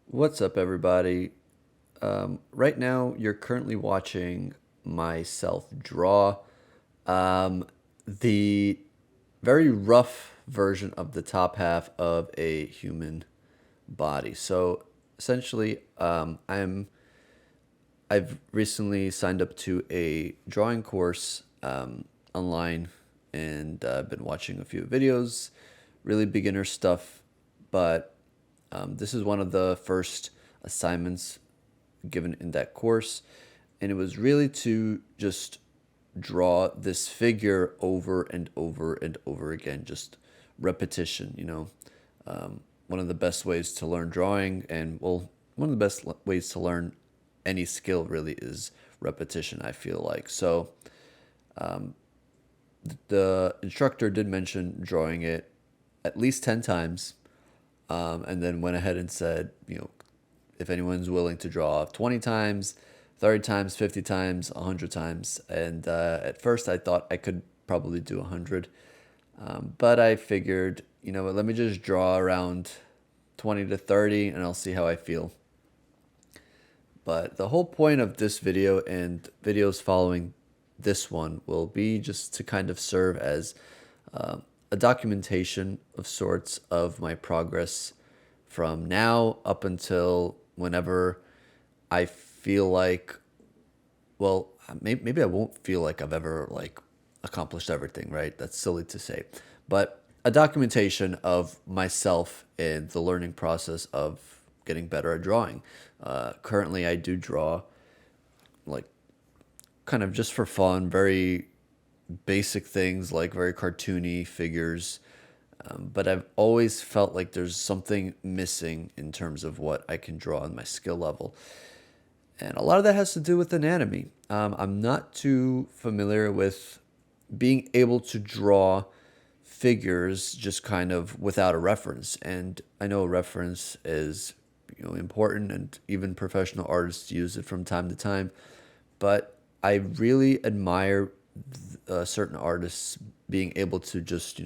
What's up, everybody? Right now, you're currently watching myself draw the very rough version of the top half of a human body. So, essentially, I've recently signed up to a drawing course online, and I've been watching a few videos, really beginner stuff, but this is one of the first assignments given in that course, and it was really to just draw this figure over and over and over again, just repetition. One of the best ways to learn drawing, and well, one of the best ways to learn any skill really is repetition, I feel like. So the instructor did mention drawing it at least 10 times, and then went ahead and said, if anyone's willing to draw 20 times, 30 times, 50 times, 100 times. And at first I thought I could probably do 100. But I figured, what, let me just draw around 20 to 30 and I'll see how I feel. But the whole point of this video and videos following this one will be just to kind of serve as a documentation of sorts of my progress from now up until whenever I feel like, well, maybe I won't feel like I've ever like accomplished everything, right? That's silly to say, but a documentation of myself in the learning process of getting better at drawing. Currently, I do draw like kind of just for fun, very basic things like very cartoony figures. But I've always felt like there's something missing in terms of what I can draw on my skill level. And a lot of that has to do with anatomy. I'm not too familiar with being able to draw figures just kind of without a reference. And I know a reference is important, and even professional artists use it from time to time. But I really admire certain artists being able to just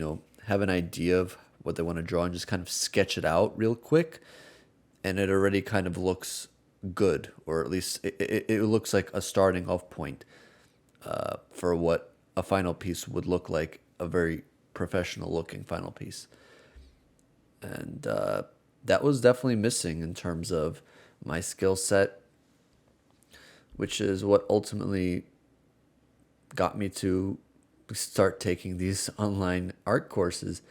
have an idea of what they want to draw and just kind of sketch it out real quick, and it already kind of looks good, or at least it looks like a starting off point for what a final piece would look like, a very professional looking final piece. And that was definitely missing in terms of my skill set, which is what ultimately got me to start taking these online art courses.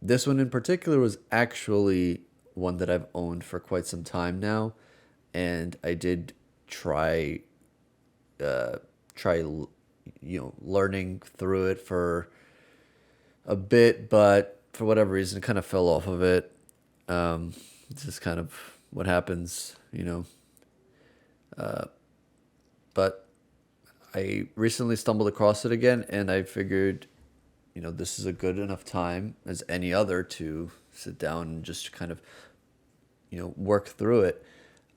This one in particular was actually one that I've owned for quite some time now, and I did try learning through it for a bit, but for whatever reason, it kind of fell off of it. It's just kind of what happens, But I recently stumbled across it again, and I figured, this is a good enough time as any other to sit down and just kind of, work through it.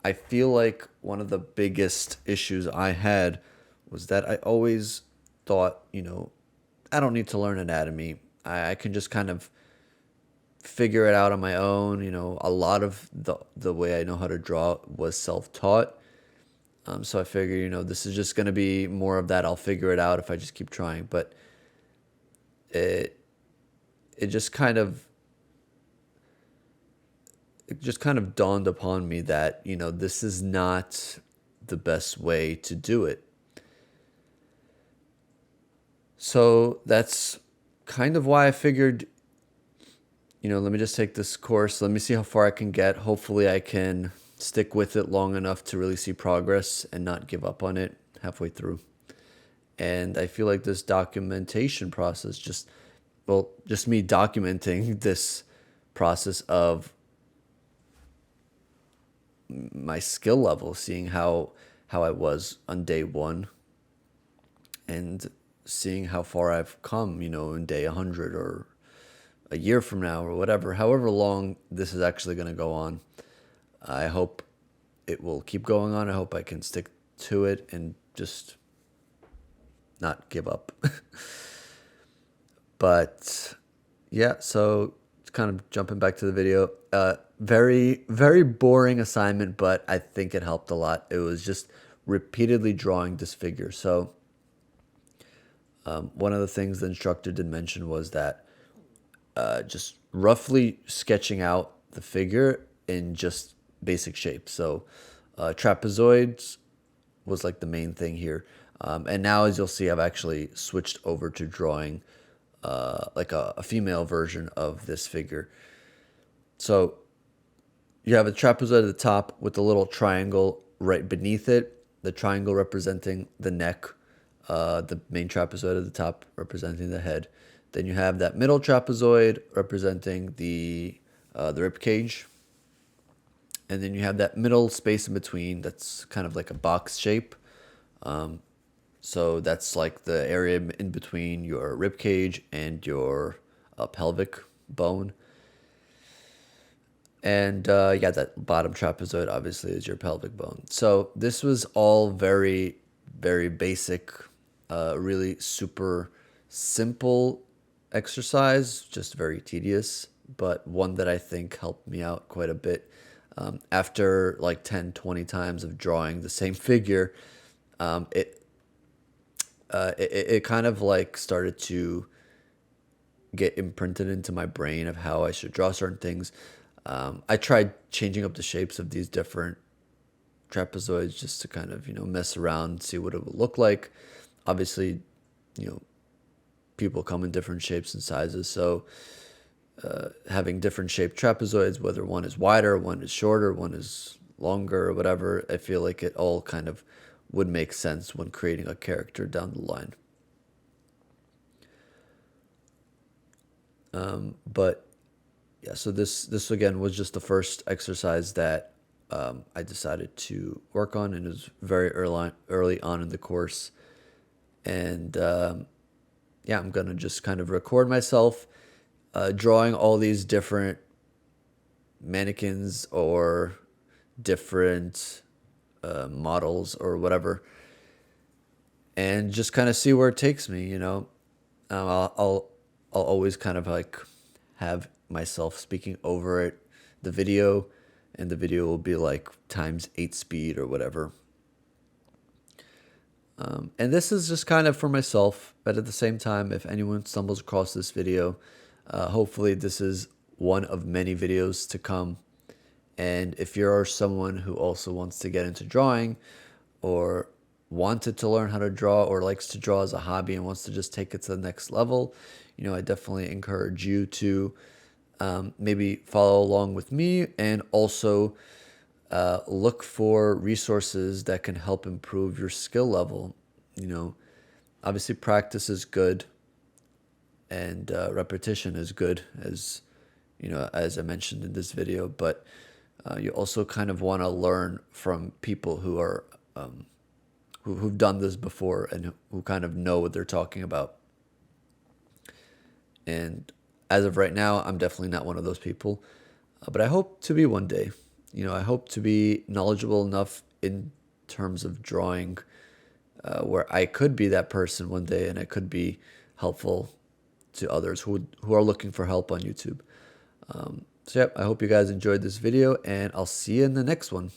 I feel like one of the biggest issues I had was that I always thought, I don't need to learn anatomy. I can just kind of figure it out on my own. A lot of the way I know how to draw was self-taught. So I figure, this is just going to be more of that. I'll figure it out if I just keep trying. But it it just kind of it just kind of dawned upon me that, this is not the best way to do it. So that's kind of why I figured, let me just take this course. Let me see how far I can get. Hopefully, I can stick with it long enough to really see progress and not give up on it halfway through. And I feel like this documentation process just me documenting this process of my skill level, seeing how I was on day one, and seeing how far I've come, in day 100 or a year from now or whatever, however long this is actually going to go on. I hope it will keep going on. I hope I can stick to it and just not give up. But yeah, so kind of jumping back to the video. Very, very boring assignment, but I think it helped a lot. It was just repeatedly drawing this figure. So one of the things the instructor did mention was that just roughly sketching out the figure in just basic shapes. So trapezoids was like the main thing here. And now, as you'll see, I've actually switched over to drawing like a female version of this figure. So you have a trapezoid at the top with a little triangle right beneath it. The triangle representing the neck, the main trapezoid at the top representing the head. Then you have that middle trapezoid representing the rib cage. And then you have that middle space in between that's kind of like a box shape. So that's like the area in between your rib cage and your pelvic bone. And yeah, that bottom trapezoid obviously is your pelvic bone. So this was all very, very basic, really super simple exercise, just very tedious, but one that I think helped me out quite a bit. After like 10, 20 times of drawing the same figure, it kind of like started to get imprinted into my brain of how I should draw certain things. I tried changing up the shapes of these different trapezoids just to kind of, mess around, see what it would look like. Obviously, people come in different shapes and sizes. So having different shaped trapezoids, whether one is wider, one is shorter, one is longer, or whatever, I feel like it all kind of would make sense when creating a character down the line. But yeah, so this again was just the first exercise that I decided to work on, and it was very early on in the course. And yeah, I'm gonna just kind of record myself drawing all these different mannequins or different models or whatever, and just kind of see where it takes me. I'll always kind of like have myself speaking over it, the video, and the video will be like ×8 speed or whatever. And this is just kind of for myself, but at the same time, if anyone stumbles across this video, hopefully this is one of many videos to come. And if you're someone who also wants to get into drawing, or wanted to learn how to draw, or likes to draw as a hobby and wants to just take it to the next level, I definitely encourage you to maybe follow along with me, and also look for resources that can help improve your skill level. Obviously practice is good, and repetition is good, as as I mentioned in this video, but you also kind of want to learn from people who are who've done this before, and who kind of know what they're talking about. And as of right now, I'm definitely not one of those people, but I hope to be one day. I hope to be knowledgeable enough in terms of drawing, where I could be that person one day, and I could be helpful to others who are looking for help on YouTube. So yeah, I hope you guys enjoyed this video, and I'll see you in the next one.